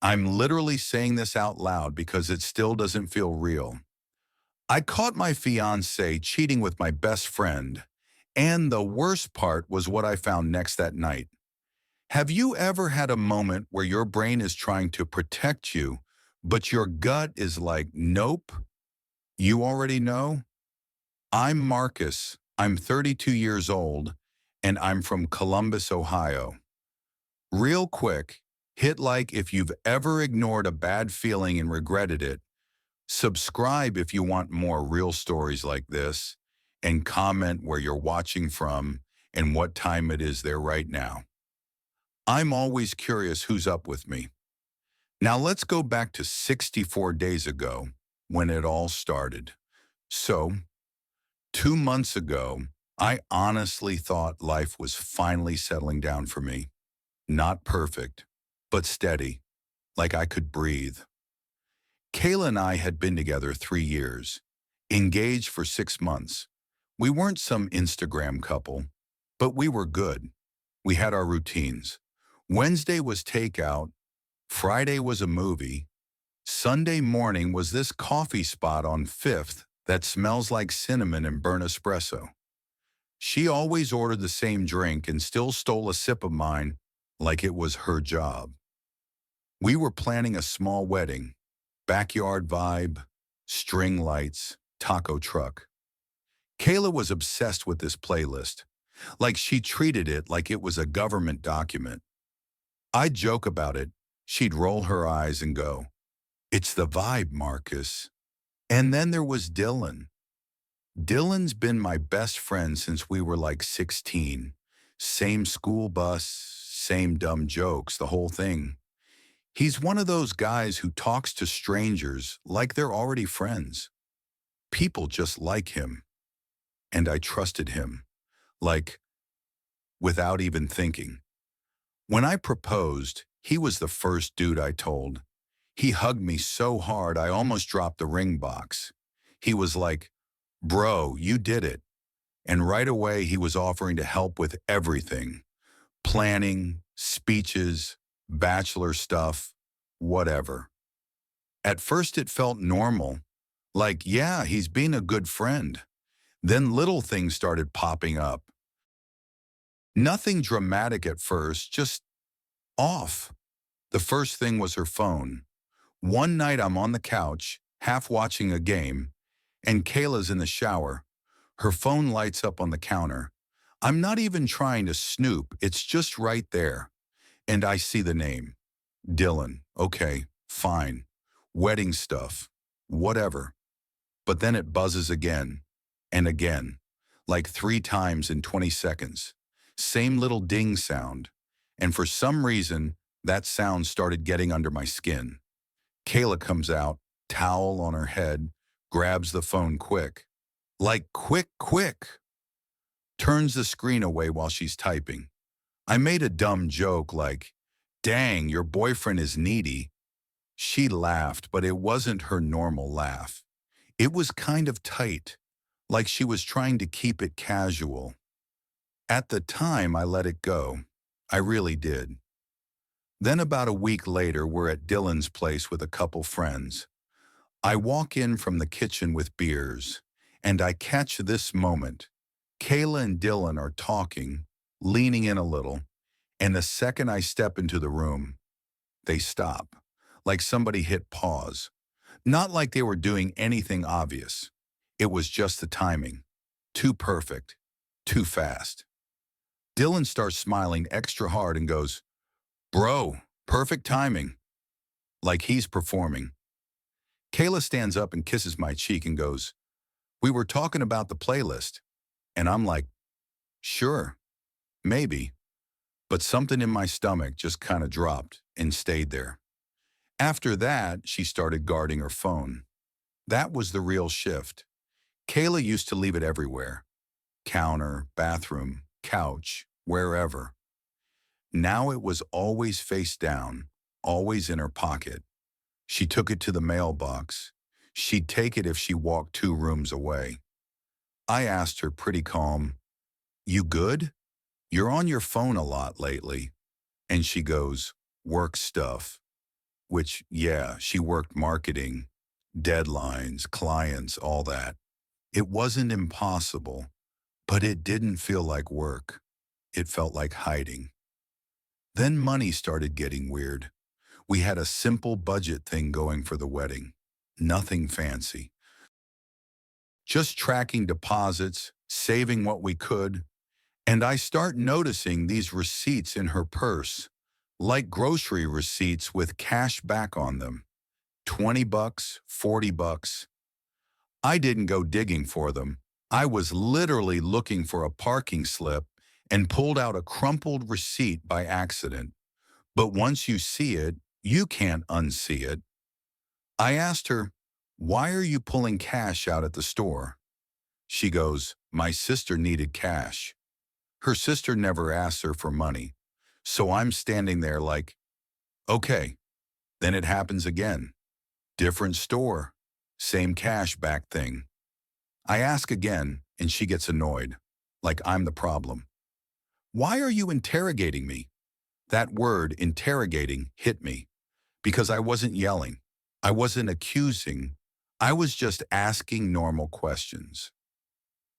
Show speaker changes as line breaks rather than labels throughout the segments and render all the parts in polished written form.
I'm literally saying this out loud because it still doesn't feel real. I caught my fiancée cheating with my best friend, and the worst part was what I found next that night. Have you ever had a moment where your brain is trying to protect you, but your gut is like, nope, you already know? I'm Marcus. I'm 32 years old, and I'm from Columbus, Ohio. Real quick, hit like if you've ever ignored a bad feeling and regretted it. Subscribe if you want more real stories like this, and comment where you're watching from and what time it is there right now. I'm always curious who's up with me. Now let's go back to 64 days ago when it all started. So, 2 months ago, I honestly thought life was finally settling down for me. Not perfect, but steady, like I could breathe. Kayla and I had been together 3 years, engaged for 6 months. We weren't some Instagram couple, but we were good. We had our routines. Wednesday was takeout, Friday was a movie, Sunday morning was this coffee spot on 5th that smells like cinnamon and burnt espresso. She always ordered the same drink and still stole a sip of mine like it was her job. We were planning a small wedding, backyard vibe, string lights, taco truck. Kayla was obsessed with this playlist, like she treated it like it was a government document. I'd joke about it, she'd roll her eyes and go, "It's the vibe, Marcus." And then there was Dylan. Dylan's been my best friend since we were like 16. Same school bus, same dumb jokes, the whole thing. He's one of those guys who talks to strangers like they're already friends. People just like him. And I trusted him, like, without even thinking. When I proposed, he was the first dude I told. He hugged me so hard I almost dropped the ring box. He was like, "Bro, you did it." And right away, he was offering to help with everything: planning, speeches, bachelor stuff, whatever. At first, it felt normal. Like, yeah, he's being a good friend. Then little things started popping up. Nothing dramatic at first, just off. The first thing was her phone. One night I'm on the couch, half watching a game, and Kayla's in the shower. Her phone lights up on the counter. I'm not even trying to snoop, it's just right there. And I see the name. Dylan. Okay, fine. Wedding stuff. Whatever. But then it buzzes again and again, like 3 times in 20 seconds. Same little ding sound. And for some reason, that sound started getting under my skin. Kayla comes out, towel on her head, grabs the phone quick. Like quick, quick. Turns the screen away while she's typing. I made a dumb joke like, "Dang, your boyfriend is needy." She laughed, but it wasn't her normal laugh. It was kind of tight, like she was trying to keep it casual. At the time, I let it go. I really did. Then about a week later, we're at Dylan's place with a couple friends. I walk in from the kitchen with beers, and I catch this moment. Kayla and Dylan are talking, leaning in a little, and the second I step into the room, they stop, like somebody hit pause. Not like they were doing anything obvious. It was just the timing. Too perfect. Too fast. Dylan starts smiling extra hard and goes, "Bro, perfect timing." Like he's performing. Kayla stands up and kisses my cheek and goes, "We were talking about the playlist." And I'm like, "Sure, maybe." But something in my stomach just kind of dropped and stayed there. After that, she started guarding her phone. That was the real shift. Kayla used to leave it everywhere. Counter, bathroom, couch, wherever. Now it was always face down, always in her pocket. She took it to the mailbox. She'd take it if she walked 2 rooms away. I asked her pretty calm, "You good? You're on your phone a lot lately." And she goes, "Work stuff." which, yeah, she worked marketing, deadlines, clients, all that. It wasn't impossible, but it didn't feel like work. It felt like hiding. Then money started getting weird. We had a simple budget thing going for the wedding. Nothing fancy. Just tracking deposits, saving what we could, and I start noticing these receipts in her purse, like grocery receipts with cash back on them. 20 bucks, 40 bucks. I didn't go digging for them. I was literally looking for a parking slip and pulled out a crumpled receipt by accident. But once you see it, you can't unsee it. I asked her, "Why are you pulling cash out at the store?" She goes, "My sister needed cash." Her sister never asked her for money. So I'm standing there like, okay, then it happens again. Different store, same cash back thing. I ask again, and she gets annoyed, like I'm the problem. "Why are you interrogating me?" That word, interrogating, hit me because I wasn't yelling. I wasn't accusing. I was just asking normal questions.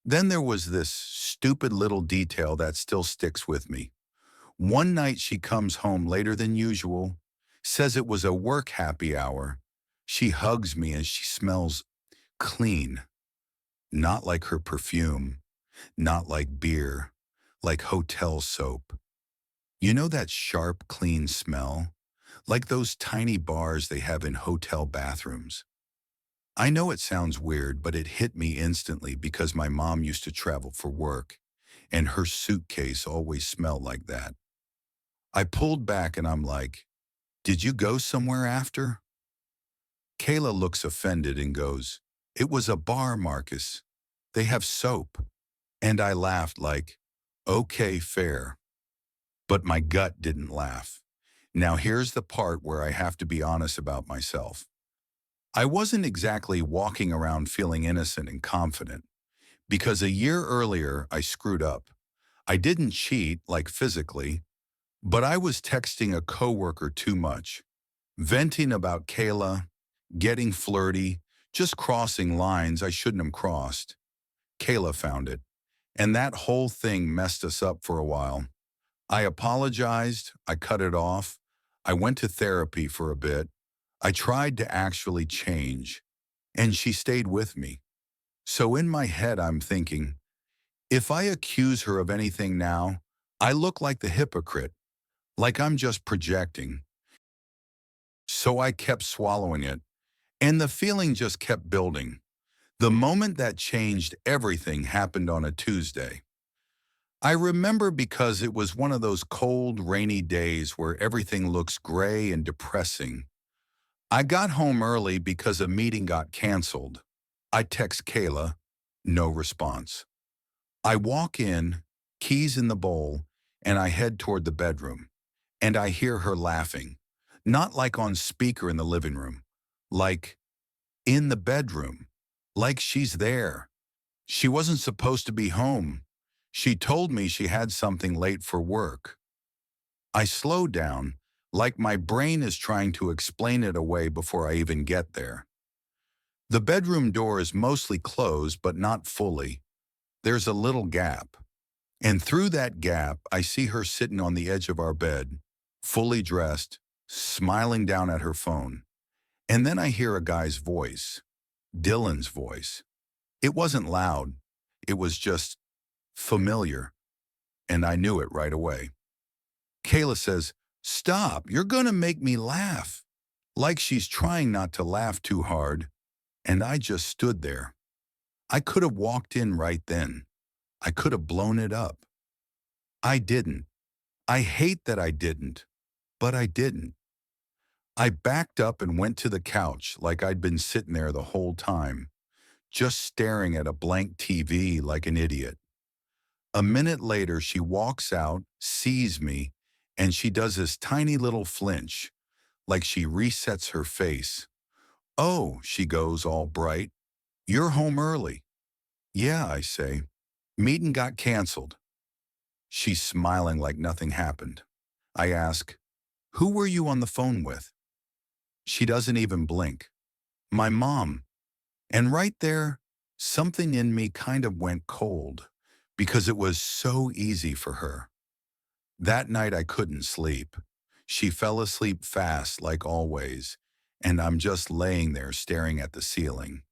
Then there was this stupid little detail that still sticks with me. One night she comes home later than usual, says it was a work happy hour. She hugs me and she smells clean, not like her perfume, not like beer, like hotel soap. You know that sharp, clean smell? Like those tiny bars they have in hotel bathrooms. I know it sounds weird, but it hit me instantly because my mom used to travel for work, and her suitcase always smelled like that. I pulled back and I'm like, "Did you go somewhere after?" Kayla looks offended and goes, "It was a bar, Marcus. They have soap." And I laughed like, okay, fair. But my gut didn't laugh. Now here's the part where I have to be honest about myself. I wasn't exactly walking around feeling innocent and confident, because a year earlier I screwed up. I didn't cheat, like physically, but I was texting a coworker too much, venting about Kayla, getting flirty, just crossing lines I shouldn't have crossed. Kayla found it, and that whole thing messed us up for a while. I apologized, I cut it off, I went to therapy for a bit, I tried to actually change, and she stayed with me. So in my head I'm thinking, if I accuse her of anything now, I look like the hypocrite, like I'm just projecting. So I kept swallowing it, and the feeling just kept building. The moment that changed everything happened on a Tuesday. I remember because it was one of those cold, rainy days where everything looks gray and depressing. I got home early because a meeting got canceled. I text Kayla, no response. I walk in, keys in the bowl, and I head toward the bedroom. And I hear her laughing, not like on speaker in the living room, like in the bedroom, like she's there. She wasn't supposed to be home. She told me she had something late for work. I slow down, like my brain is trying to explain it away before I even get there. The bedroom door is mostly closed, but not fully. There's a little gap. And through that gap, I see her sitting on the edge of our bed, fully dressed, smiling down at her phone. And then I hear a guy's voice, Dylan's voice. It wasn't loud. It was just familiar, and I knew it right away. Kayla says, "Stop, you're gonna make me laugh." Like she's trying not to laugh too hard, and I just stood there. I could have walked in right then. I could have blown it up. I didn't. I hate that I didn't, but I didn't. I backed up and went to the couch like I'd been sitting there the whole time, just staring at a blank TV like an idiot. A minute later, she walks out, sees me, and she does this tiny little flinch, like she resets her face. "Oh," she goes all bright, "you're home early." "Yeah," I say. "Meeting got canceled." She's smiling like nothing happened. I ask, "Who were you on the phone with?" She doesn't even blink. My mom. And right there, something in me kind of went cold because it was so easy for her. That night I couldn't sleep. She fell asleep fast like always, and I'm just laying there staring at the ceiling.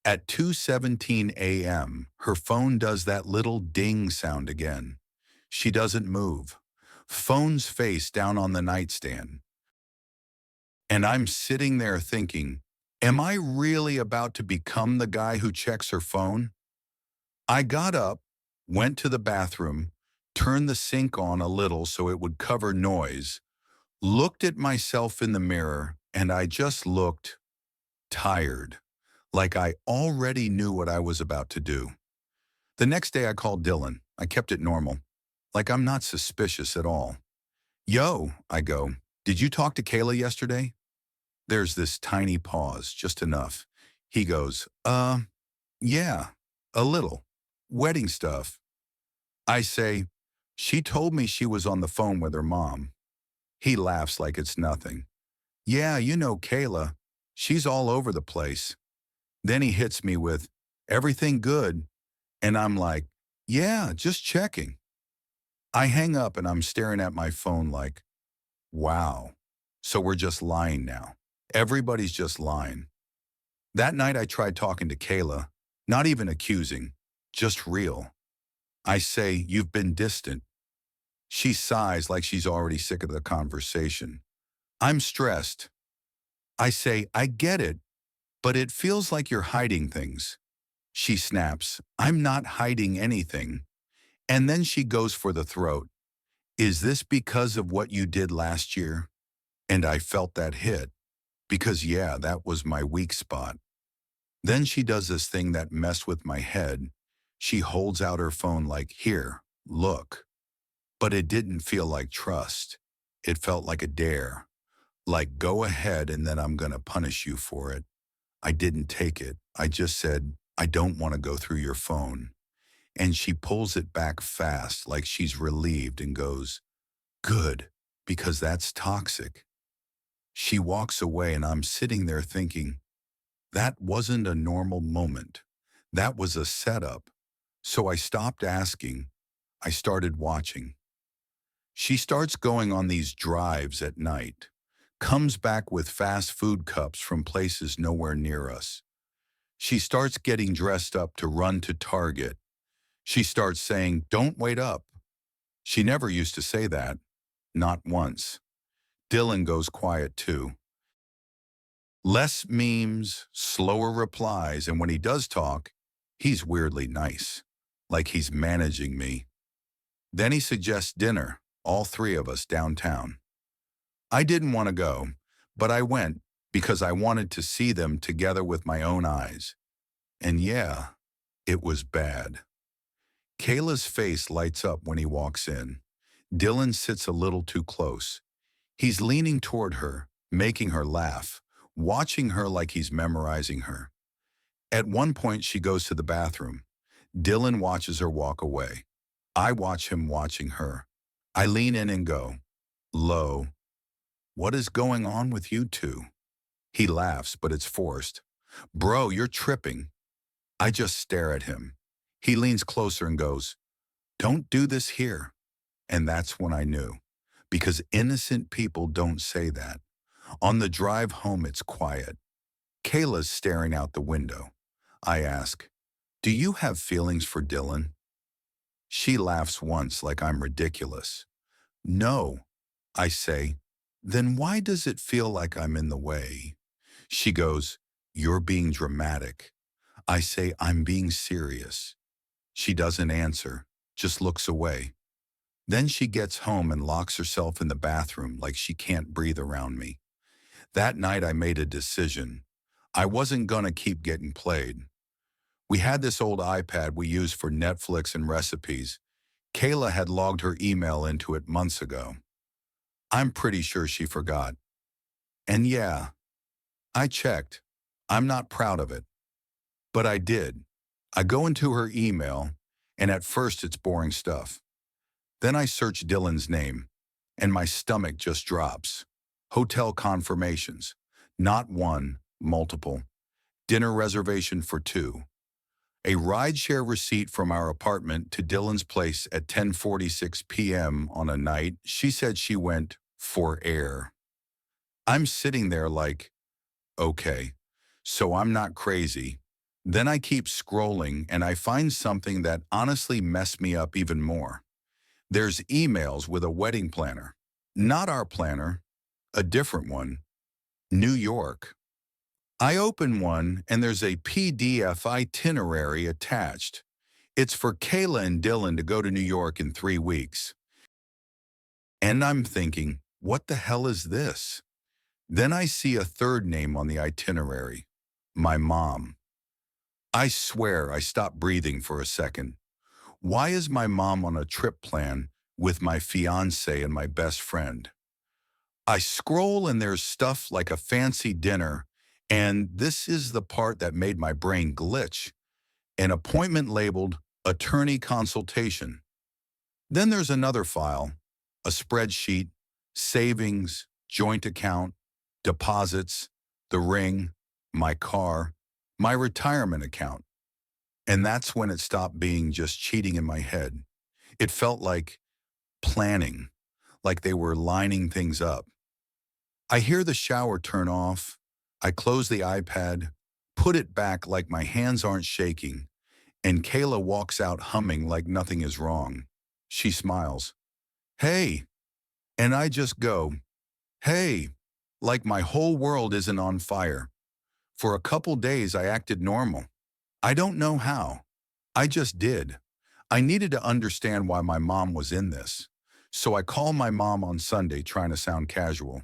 At 2:17 a.m., her phone does that little ding sound again. She doesn't move. Phone's face down on the nightstand. And I'm sitting there thinking, am I really about to become the guy who checks her phone? I got up, went to the bathroom, turned the sink on a little so it would cover noise, looked at myself in the mirror, and I just looked tired, like I already knew what I was about to do. The next day I called Dylan. I kept it normal, like I'm not suspicious at all. Yo, I go, did you talk to Kayla yesterday? There's this tiny pause, just enough. He goes, yeah, a little. Wedding stuff. I say, she told me she was on the phone with her mom. He laughs like it's nothing. Yeah, you know Kayla. She's all over the place. Then he hits me with, everything good? And I'm like, yeah, just checking. I hang up and I'm staring at my phone like, wow. So we're just lying now. Everybody's just lying. That night I tried talking to Kayla, not even accusing, just real. I say, you've been distant. She sighs like she's already sick of the conversation. I'm stressed. I say, I get it, but it feels like you're hiding things. She snaps, I'm not hiding anything. And then she goes for the throat. Is this because of what you did last year? And I felt that hit, because yeah, that was my weak spot. Then she does this thing that messed with my head. She holds out her phone like, here, look. But it didn't feel like trust. It felt like a dare. Like, go ahead and then I'm gonna punish you for it. I didn't take it. I just said, I don't want to go through your phone. And she pulls it back fast like she's relieved and goes, good, because that's toxic. She walks away and I'm sitting there thinking, that wasn't a normal moment. That was a setup. So I stopped asking. I started watching. She starts going on these drives at night, comes back with fast food cups from places nowhere near us. She starts getting dressed up to run to Target. She starts saying, don't wait up. She never used to say that, not once. Dylan goes quiet too. Less memes, slower replies, and when he does talk, he's weirdly nice, like he's managing me. Then he suggests dinner, all three of us downtown. I didn't want to go, but I went because I wanted to see them together with my own eyes. And yeah, it was bad. Kayla's face lights up when he walks in. Dylan sits a little too close. He's leaning toward her, making her laugh, watching her like he's memorizing her. At one point, she goes to the bathroom. Dylan watches her walk away. I watch him watching her. I lean in and go, low. What is going on with you two? He laughs, but it's forced. Bro, you're tripping. I just stare at him. He leans closer and goes, don't do this here. And that's when I knew, because innocent people don't say that. On the drive home, it's quiet. Kayla's staring out the window. I ask, do you have feelings for Dylan? She laughs once like I'm ridiculous. No, I say. Then why does it feel like I'm in the way? She goes, you're being dramatic. I say, I'm being serious. She doesn't answer, just looks away. Then she gets home and locks herself in the bathroom like she can't breathe around me. That night I made a decision. I wasn't gonna keep getting played. We had this old iPad we used for Netflix and recipes. Kayla had logged her email into it months ago. I'm pretty sure she forgot. And yeah, I checked. I'm not proud of it. But I did. I go into her email, and at first it's boring stuff. Then I search Dylan's name, and my stomach just drops. Hotel confirmations. Not one, multiple. Dinner reservation for two. A rideshare receipt from our apartment to Dylan's place at 10:46 p.m. on a night she said she went for air. I'm sitting there like, okay, so I'm not crazy. Then I keep scrolling and I find something that honestly messed me up even more. There's emails with a wedding planner. Not our planner, a different one. New York. I open one and there's a PDF itinerary attached. It's for Kayla and Dylan to go to New York in 3 weeks. And I'm thinking, what the hell is this? Then I see a third name on the itinerary. My mom. I swear I stopped breathing for a second. Why is my mom on a trip plan with my fiancé and my best friend? I scroll and there's stuff like a fancy dinner, and this is the part that made my brain glitch. An appointment labeled attorney consultation. Then there's another file, a spreadsheet, savings, joint account, deposits, the ring, my car, my retirement account. And that's when it stopped being just cheating in my head. It felt like planning, like they were lining things up. I hear the shower turn off. I close the iPad, put it back like my hands aren't shaking, and Kayla walks out humming like nothing is wrong. She smiles. Hey. And I just go, hey, like my whole world isn't on fire. For a couple days, I acted normal. I don't know how. I just did. I needed to understand why my mom was in this. So I call my mom on Sunday trying to sound casual.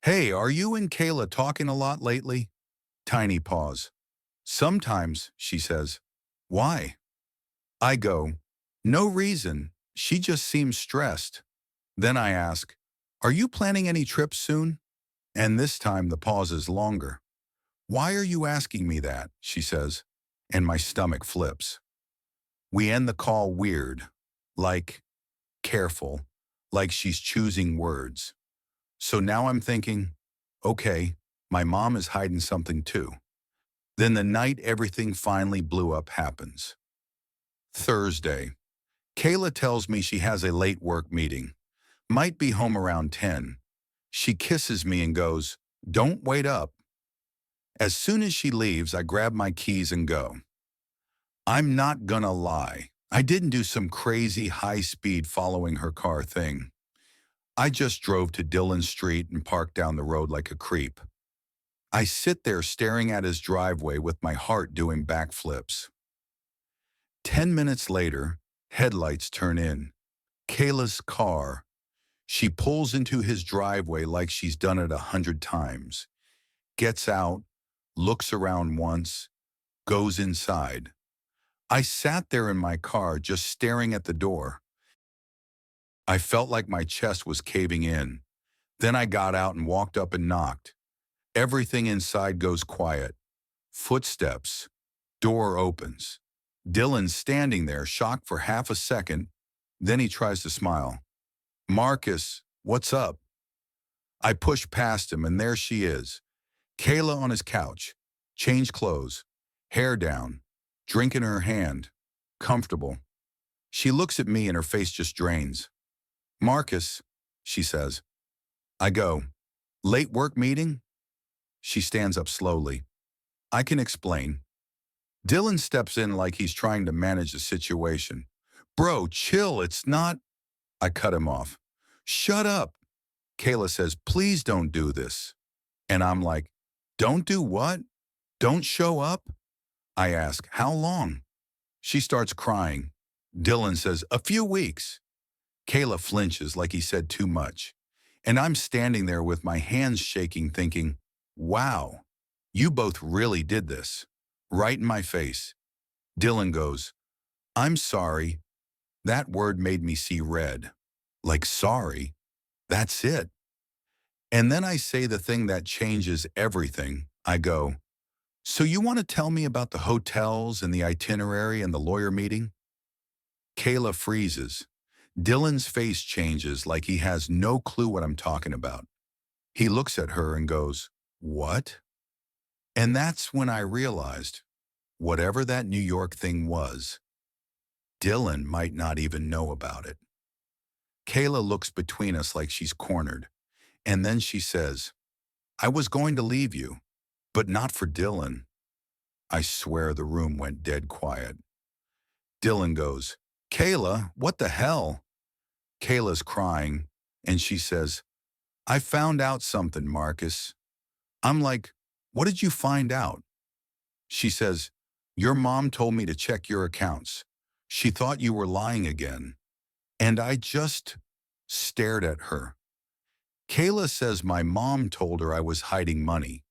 Hey, are you and Kayla talking a lot lately? Tiny pause. Sometimes, she says. Why? I go, no reason. She just seems stressed. Then I ask, are you planning any trips soon? And this time the pause is longer. Why are you asking me that? She says, and my stomach flips. We end the call weird, like careful, like she's choosing words. So now I'm thinking, okay, my mom is hiding something too. Then the night everything finally blew up happens. Thursday. Kayla tells me she has a late work meeting. Might be home around 10. She kisses me and goes, don't wait up. As soon as she leaves, I grab my keys and go. I'm not gonna lie. I didn't do some crazy high-speed following her car thing. I just drove to Dillon Street and parked down the road like a creep. I sit there staring at his driveway with my heart doing backflips. 10 minutes later, headlights turn in. Kayla's car. She pulls into his driveway like she's done it 100 times. Gets out, looks around once, goes inside. I sat there in my car just staring at the door. I felt like my chest was caving in. Then I got out and walked up and knocked. Everything inside goes quiet. Footsteps. Door opens. Dylan's standing there, shocked for half a second. Then he tries to smile. Marcus, what's up? I push past him and there she is. Kayla on his couch. Changed clothes. Hair down. Drink in her hand. Comfortable. She looks at me and her face just drains. Marcus, she says. I go, late work meeting? She stands up slowly. I can explain. Dylan steps in like he's trying to manage the situation. Bro, chill, it's not. I cut him off. Shut up. Kayla says, please don't do this. And I'm like, don't do what? Don't show up? I ask, how long? She starts crying. Dylan says, a few weeks. Kayla flinches like he said too much. And I'm standing there with my hands shaking thinking, wow, you both really did this. Right in my face. Dylan goes, I'm sorry. That word made me see red. Like sorry. That's it. And then I say the thing that changes everything. I go, so you want to tell me about the hotels and the itinerary and the lawyer meeting? Kayla freezes. Dylan's face changes like he has no clue what I'm talking about. He looks at her and goes, "What?" And that's when I realized, whatever that New York thing was, Dylan might not even know about it. Kayla looks between us like she's cornered, and then she says, "I was going to leave you, but not for Dylan." I swear the room went dead quiet. Dylan goes, "Kayla, what the hell?" Kayla's crying, and she says, "I found out something, Marcus." I'm like, "What did you find out?" She says, "Your mom told me to check your accounts. She thought you were lying again." And I just stared at her. Kayla says my mom told her I was hiding money,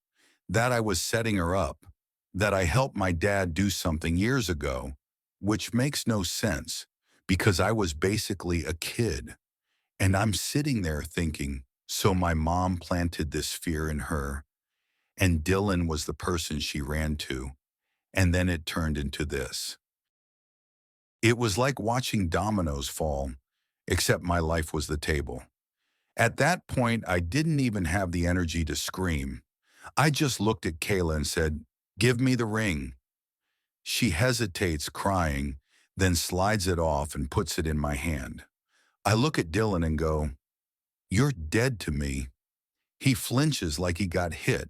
that I was setting her up, that I helped my dad do something years ago, which makes no sense because I was basically a kid. And I'm sitting there thinking, so my mom planted this fear in her, and Dylan was the person she ran to, and then it turned into this. It was like watching dominoes fall, except my life was the table. At that point, I didn't even have the energy to scream. I just looked at Kayla and said, "Give me the ring." She hesitates, crying, then slides it off and puts it in my hand. I look at Dylan and go, "You're dead to me." He flinches like he got hit,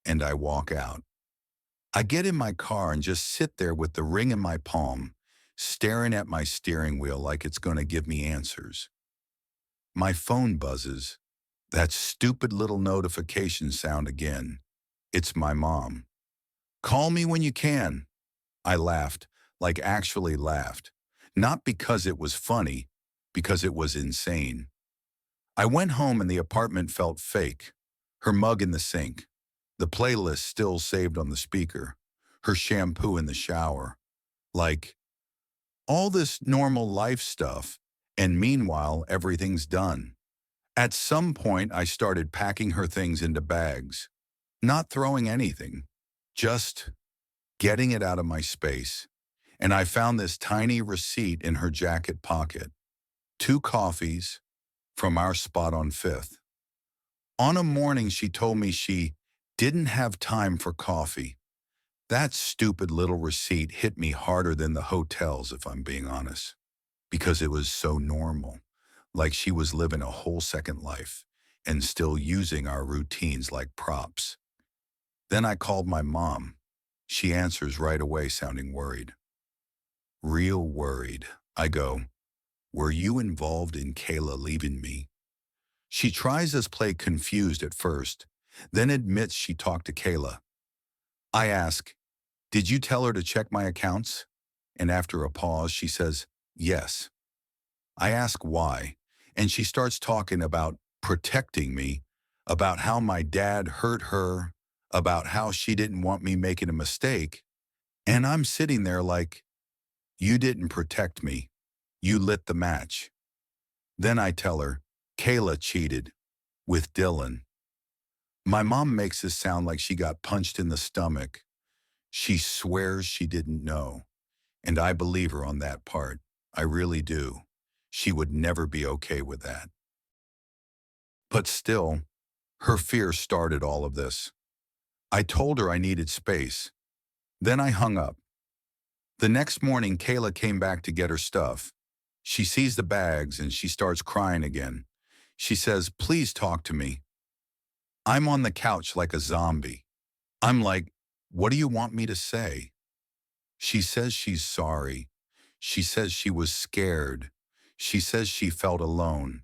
and I walk out. I get in my car and just sit there with the ring in my palm, staring at my steering wheel like it's going to give me answers. My phone buzzes. That stupid little notification sound again. It's my mom. "Call me when you can." I laughed, like actually laughed. Not because it was funny, because it was insane. I went home and the apartment felt fake. Her mug in the sink, the playlist still saved on the speaker, her shampoo in the shower. Like, all this normal life stuff, and meanwhile, everything's done. At some point, I started packing her things into bags, not throwing anything, just getting it out of my space. And I found this tiny receipt in her jacket pocket. 2 coffees from our spot on Fifth. On a morning, she told me she didn't have time for coffee. That stupid little receipt hit me harder than the hotels, if I'm being honest, because it was so normal, like she was living a whole second life and still using our routines like props. Then I called my mom. She answers right away, sounding worried. Real worried. I go, "Were you involved in Kayla leaving me?" She tries to play confused at first, then admits she talked to Kayla. I ask, "Did you tell her to check my accounts?" And after a pause, she says, "Yes." I ask why, and she starts talking about protecting me, about how my dad hurt her, about how she didn't want me making a mistake. And I'm sitting there like, "You didn't protect me. You lit the match." Then I tell her, Kayla cheated with Dylan. My mom makes this sound like she got punched in the stomach. She swears she didn't know. And I believe her on that part. I really do. She would never be okay with that. But still, her fear started all of this. I told her I needed space. Then I hung up. The next morning, Kayla came back to get her stuff. She sees the bags and she starts crying again. She says, "Please talk to me." I'm on the couch like a zombie. I'm like, "What do you want me to say?" She says she's sorry. She says she was scared. She says she felt alone.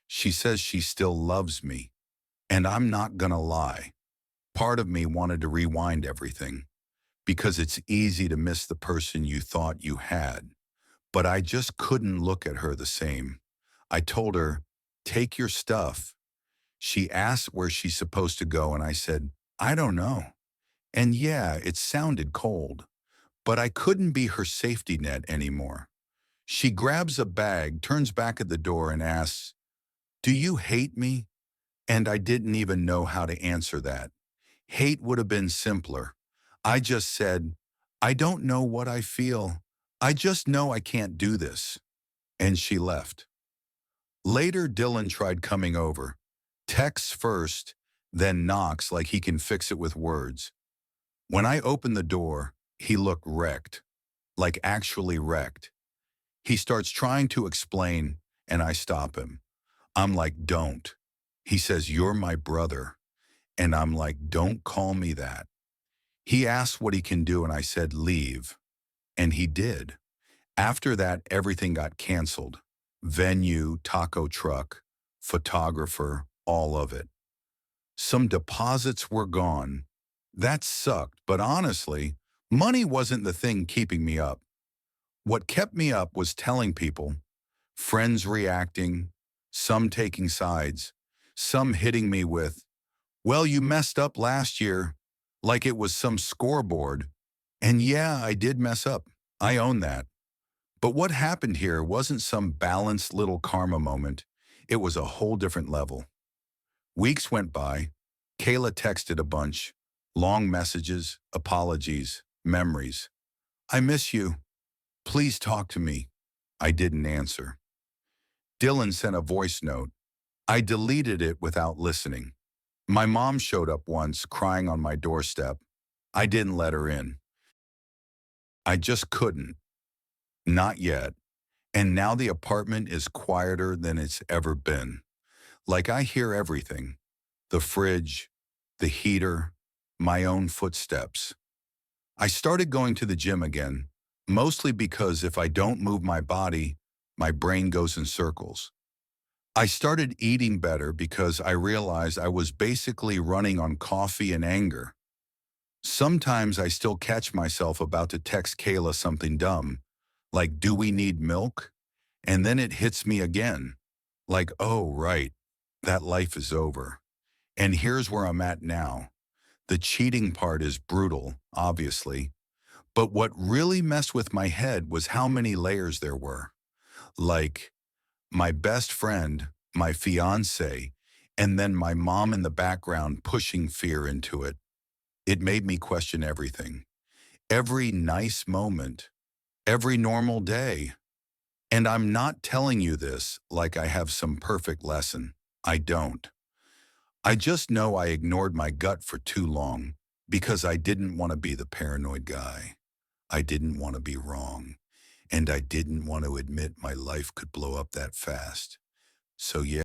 She says she still loves me. And I'm not gonna lie. Part of me wanted to rewind everything because it's easy to miss the person you thought you had. But I just couldn't look at her the same. I told her, "Take your stuff." She asked where she's supposed to go, and I said, "I don't know." And yeah, it sounded cold, but I couldn't be her safety net anymore. She grabs a bag, turns back at the door, and asks, "Do you hate me?" And I didn't even know how to answer that. Hate would have been simpler. I just said, "I don't know what I feel. I just know I can't do this." And she left. Later, Dylan tried coming over. Texts first, then knocks like he can fix it with words. When I open the door, he looked wrecked, like actually wrecked. He starts trying to explain, and I stop him. I'm like, don't. He says, you're my brother. And I'm like, don't call me that. He asked what he can do, and I said, leave. And he did. After that, everything got canceled. Venue, taco truck, photographer, all of it. Some deposits were gone. That sucked, but honestly, money wasn't the thing keeping me up. What kept me up was telling people, friends reacting, some taking sides, some hitting me with, well, you messed up last year, like it was some scoreboard. And yeah, I did mess up. I own that. But what happened here wasn't some balanced little karma moment. It was a whole different level. Weeks went by. Kayla texted a bunch. Long messages, apologies, memories. I miss you. Please talk to me. I didn't answer. Dylan sent a voice note. I deleted it without listening. My mom showed up once, crying on my doorstep. I didn't let her in. I just couldn't. Not yet. And now the apartment is quieter than it's ever been. Like I hear everything. The fridge, the heater, my own footsteps. I started going to the gym again, mostly because if I don't move my body, my brain goes in circles. I started eating better because I realized I was basically running on coffee and anger. Sometimes I still catch myself about to text Kayla something dumb, like, do we need milk? And then it hits me again, like, oh, right, that life is over. And here's where I'm at now. The cheating part is brutal, obviously. But what really messed with my head was how many layers there were. Like, my best friend, my fiancé, and then my mom in the background pushing fear into it. It made me question everything. Every nice moment, every normal day. And I'm not telling you this like I have some perfect lesson. I don't. I just know I ignored my gut for too long because I didn't want to be the paranoid guy. I didn't want to be wrong. And I didn't want to admit my life could blow up that fast. So yeah.